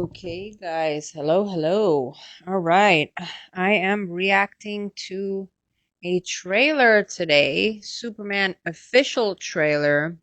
Okay, guys. Hello, hello. All right. I am reacting to a trailer today, Superman official trailer.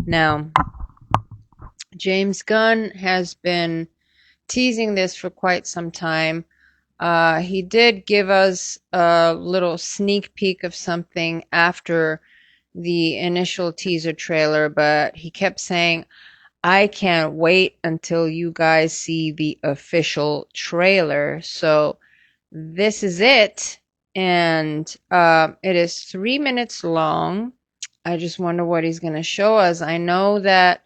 Now, James Gunn has been teasing this for quite some time. He did give us a little sneak peek of something after the initial teaser trailer, but he kept saying, I can't wait until you guys see the official trailer. So this is it. And it is 3 minutes long. I just wonder what he's going to show us. I know that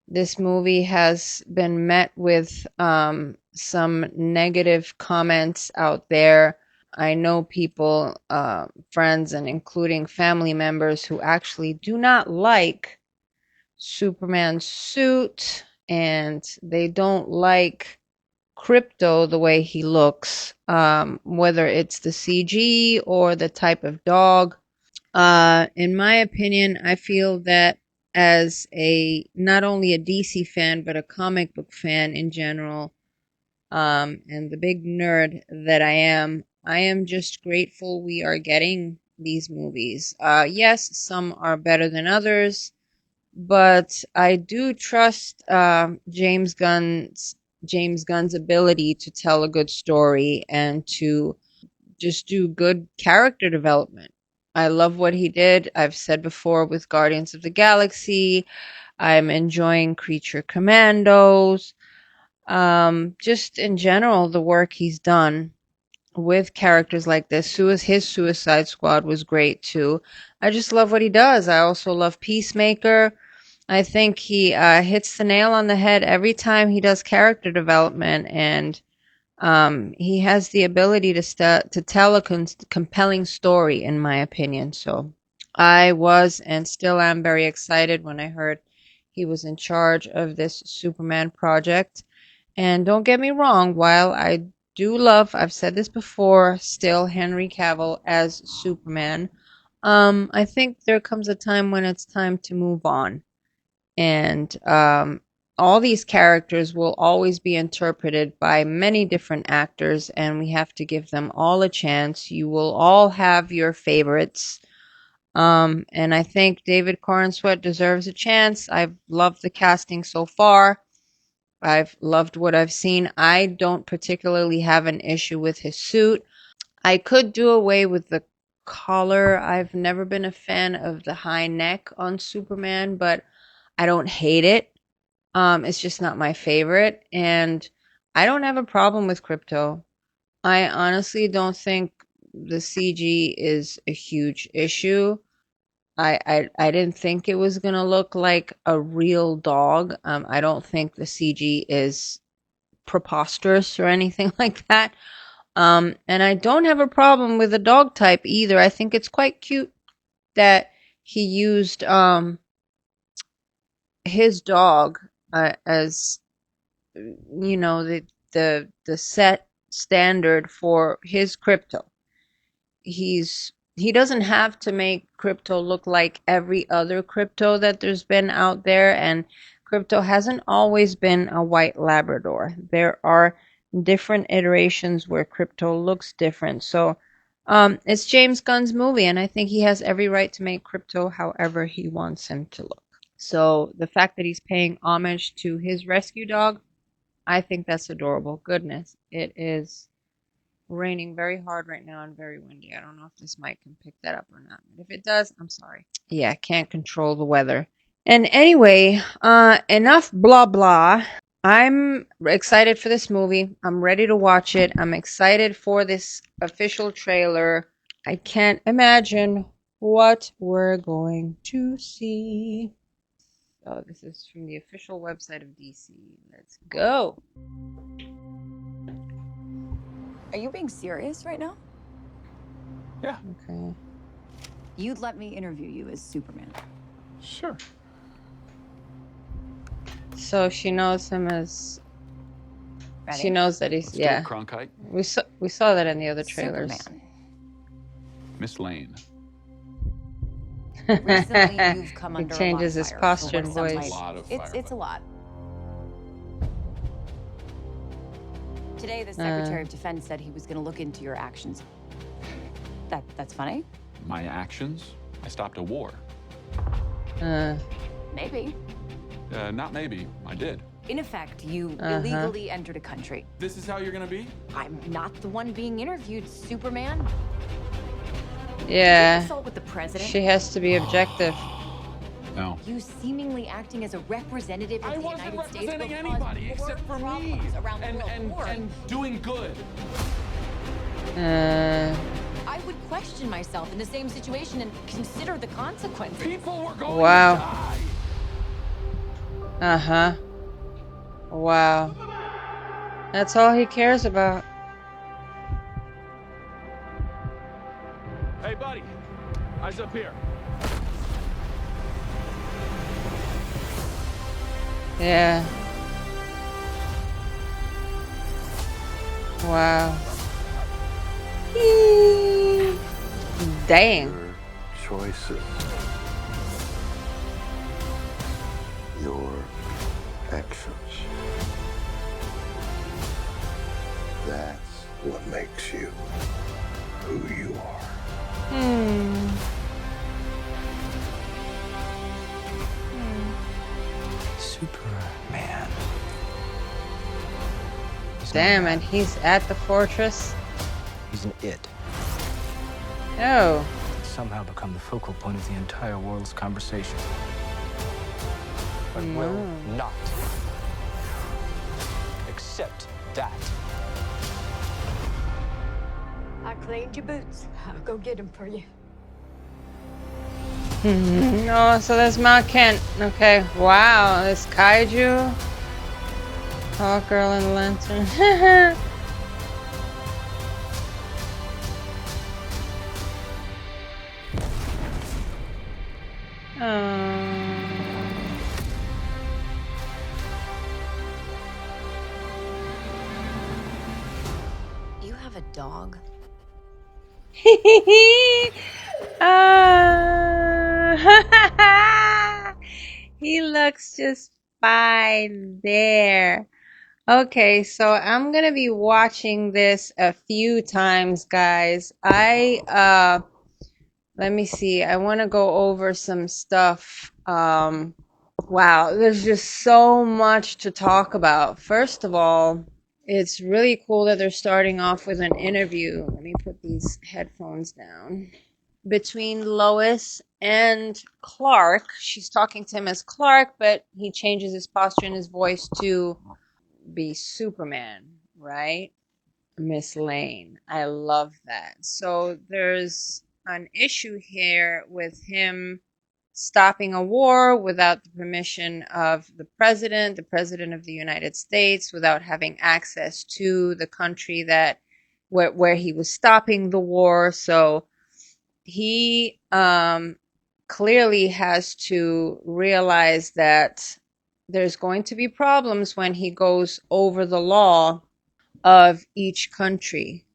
this movie has been met with some negative comments out there. I know people, friends, and including family members who actually do not like Superman's suit, and they don't like Crypto the way he looks, whether it's the CG or the type of dog. In my opinion, I feel that as a not only a DC fan but a comic book fan in general, and the big nerd that I am just grateful we are getting these movies. Yes, some are better than others, but I do trust James Gunn's ability to tell a good story and to just do good character development. I love what he did. I've said before with Guardians of the Galaxy. I'm enjoying Creature Commandos. Just in general, the work he's done with characters like this. His Suicide Squad was great too. I just love what he does. I also love Peacemaker. I think he hits the nail on the head every time he does character development, and he has the ability to tell a compelling story, in my opinion. So I was and still am very excited when I heard he was in charge of this Superman project. And don't get me wrong, while I do love, I've said this before, still Henry Cavill as Superman, I think there comes a time when it's time to move on. And all these characters will always be interpreted by many different actors, and we have to give them all a chance. You will all have your favorites. And I think David Corenswet deserves a chance. I've loved the casting so far. I've loved what I've seen. I don't particularly have an issue with his suit. I could do away with the collar. I've never been a fan of the high neck on Superman, but I don't hate it. It's just not my favorite, and I don't have a problem with Crypto. I honestly don't think the CG is a huge issue. I didn't think it was gonna look like a real dog. I don't think the CG is preposterous or anything like that. And I don't have a problem with the dog type either. I think it's quite cute that he used his dog as the set standard for his Crypto. He doesn't have to make Crypto look like every other Crypto that there's been out there, and Crypto hasn't always been a white Labrador. There are different iterations where Crypto looks different. So it's James Gunn's movie, and I think he has every right to make Crypto however he wants him to look. So the fact that he's paying homage to his rescue dog, I think that's adorable. Goodness, it is raining very hard right now and very windy. I don't know if this mic can pick that up or not. But if it does, I'm sorry. Yeah, can't control the weather. And anyway, enough blah blah. I'm excited for this movie. I'm ready to watch it. I'm excited for this official trailer. I can't imagine what we're going to see. So this is from the official website of DC. Let's go. Are you being serious right now? Yeah. Okay. You'd let me interview you as Superman. Sure. So she knows him as. Ready? She knows that he's Let's yeah. do it, Cronkite. We saw that in the other trailers. Superman. Miss Lane. Recently, you've come He under changes a lot his of fire posture for and what some voice. might- A lot of It's a fire. lot. Today, the Secretary of Defense said he was going to look into your actions. That's funny? My actions? I stopped a war. Maybe. Not maybe. I did. In effect, you illegally entered a country. This is how you're gonna be? I'm not the one being interviewed, Superman. Yeah. Assault with the president. She has to be objective. No. You seemingly acting as a representative of I the wasn't United States will representing cause anybody more except for me. problems around the world. And doing good. I would question myself in the same situation and consider the consequences. People were going Wow. to die. Wow. That's all he cares about. Hey, buddy. Eyes up here. Yeah. Wow. Dang. Your choices. Your actions. That's what makes you who you are. Superman. Damn, and he's at the fortress. He's an it. Oh. He's somehow become the focal point of the entire world's conversation. But will not accept that. I cleaned your boots. I'll go get them for you. Oh, so there's Mount Kent. Okay. Wow, this kaiju. Hawk Girl and the Lantern. You have a dog? He looks just fine there. Okay, so I'm gonna be watching this a few times, guys. Let me see. I want to go over some stuff. Wow, there's just so much to talk about. First of all, it's really cool that they're starting off with an interview. Let me put these headphones down. Between Lois and Clark. She's talking to him as Clark, but he changes his posture and his voice to be Superman, right? Miss Lane. I love that. So there's an issue here with him stopping a war without the permission of the president of the United States, without having access to the country that where he was stopping the war. So he clearly has to realize that there's going to be problems when he goes over the law of each country.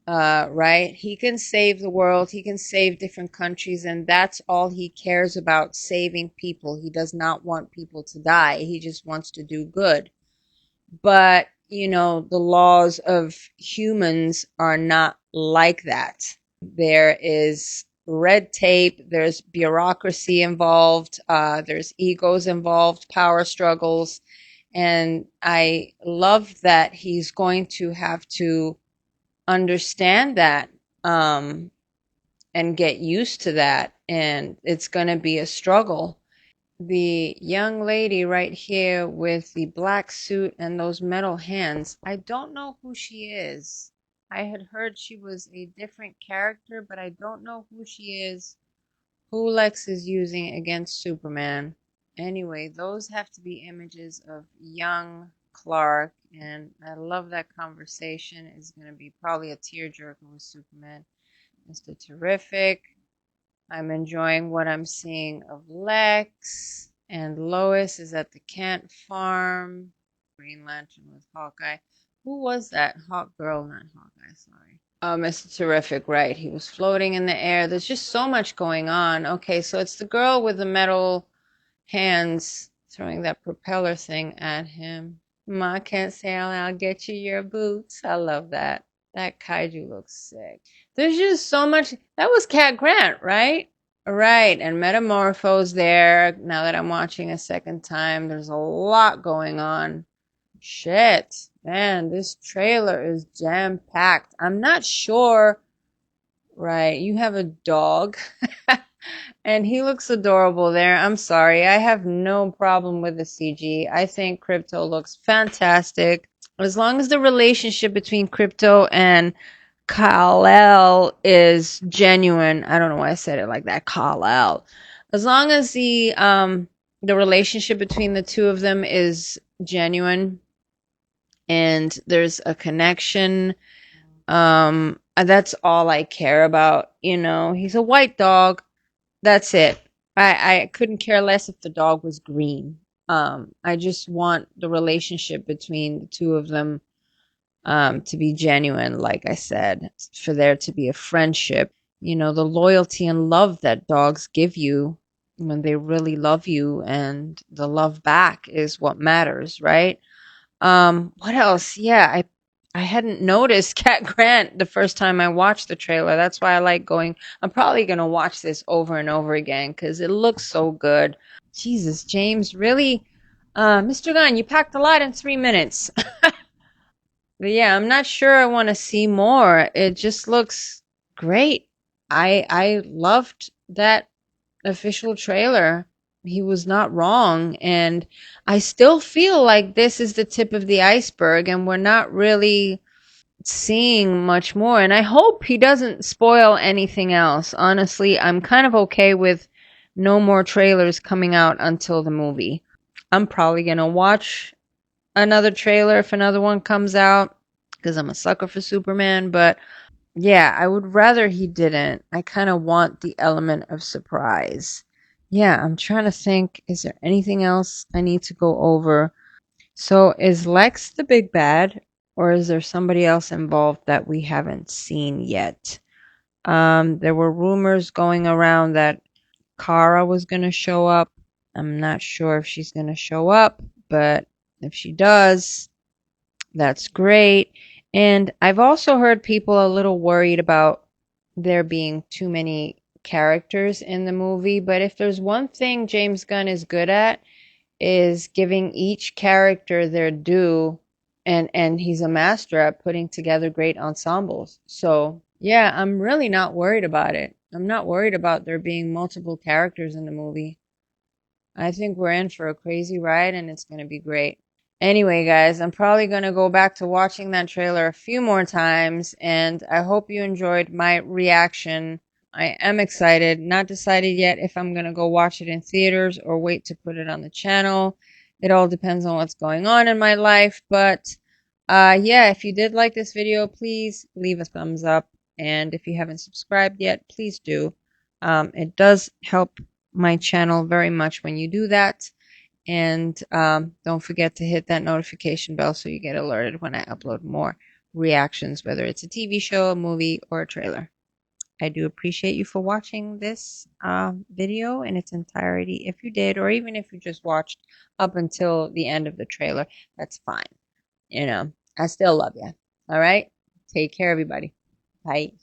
Right? He can save the world, he can save different countries, and that's all he cares about, saving people. He does not want people to die. He just wants to do good. But, you know, the laws of humans are not like that. There is red tape, there's bureaucracy involved, there's egos involved, power struggles, and I love that he's going to have to understand that and get used to that, and it's going to be a struggle. The young lady right here with the black suit and those metal hands, I don't know who she is. I had heard she was a different character, but I don't know who she is, who Lex is using against Superman. Anyway, those have to be images of young Clark, and I love that conversation. It's going to be probably a tearjerker with Superman. Mr. Terrific. I'm enjoying what I'm seeing of Lex, and Lois is at the Kent farm. Green Lantern with Hawkeye. Who was that? Hawk Girl, not Hawkeye, sorry. Oh, Mr. Terrific, right. He was floating in the air. There's just so much going on. Okay, so it's the girl with the metal hands throwing that propeller thing at him. Ma can't sail, I'll get you your boots. I love that. That kaiju looks sick. There's just so much. That was Cat Grant, right? Right, and Metamorpho's there. Now that I'm watching a second time, there's a lot going on. Shit, man, this trailer is jam-packed. I'm not sure. Right, you have a dog. And he looks adorable there. I'm sorry. I have no problem with the CG. I think Crypto looks fantastic. As long as the relationship between Crypto and Kal-El is genuine. I don't know why I said it like that. Kal-El. As long as the relationship between the two of them is genuine and there's a connection, that's all I care about. You know, he's a white dog. That's it. I couldn't care less if the dog was green. I just want the relationship between the two of them to be genuine, like I said, for there to be a friendship. You know, the loyalty and love that dogs give you when they really love you, and the love back is what matters, right? What else? Yeah, I hadn't noticed Cat Grant the first time I watched the trailer. That's why I like going. I'm probably gonna watch this over and over again because it looks so good. Jesus, James, really, Mr. Gunn, you packed a lot in 3 minutes. But yeah, I'm not sure I want to see more. It just looks great. I loved that official trailer. He was not wrong, and I still feel like this is the tip of the iceberg and we're not really seeing much more, and I hope he doesn't spoil anything else. Honestly, I'm kind of okay with no more trailers coming out until the movie. I'm probably going to watch another trailer if another one comes out because I'm a sucker for Superman, but yeah, I would rather he didn't. I kind of want the element of surprise. Yeah, I'm trying to think. Is there anything else I need to go over? So, is Lex the big bad, or is there somebody else involved that we haven't seen yet? There were rumors going around that Kara was going to show up. I'm not sure if she's going to show up, but if she does, that's great. And I've also heard people a little worried about there being too many characters in the movie. But if there's one thing James Gunn is good at, is giving each character their due, and he's a master at putting together great ensembles. So yeah, I'm really not worried about it. I'm not worried about there being multiple characters in the movie. I think we're in for a crazy ride and it's going to be great. Anyway, guys, I'm probably going to go back to watching that trailer a few more times, and I hope you enjoyed my reaction. I am excited. Not decided yet if I'm going to go watch it in theaters or wait to put it on the channel. It all depends on what's going on in my life, but yeah, if you did like this video, please leave a thumbs up, and if you haven't subscribed yet, please do. It does help my channel very much when you do that. And don't forget to hit that notification bell so you get alerted when I upload more reactions, whether it's a TV show, a movie, or a trailer. I do appreciate you for watching this video in its entirety. If you did, or even if you just watched up until the end of the trailer, that's fine. You know, I still love you. All right? Take care, everybody. Bye.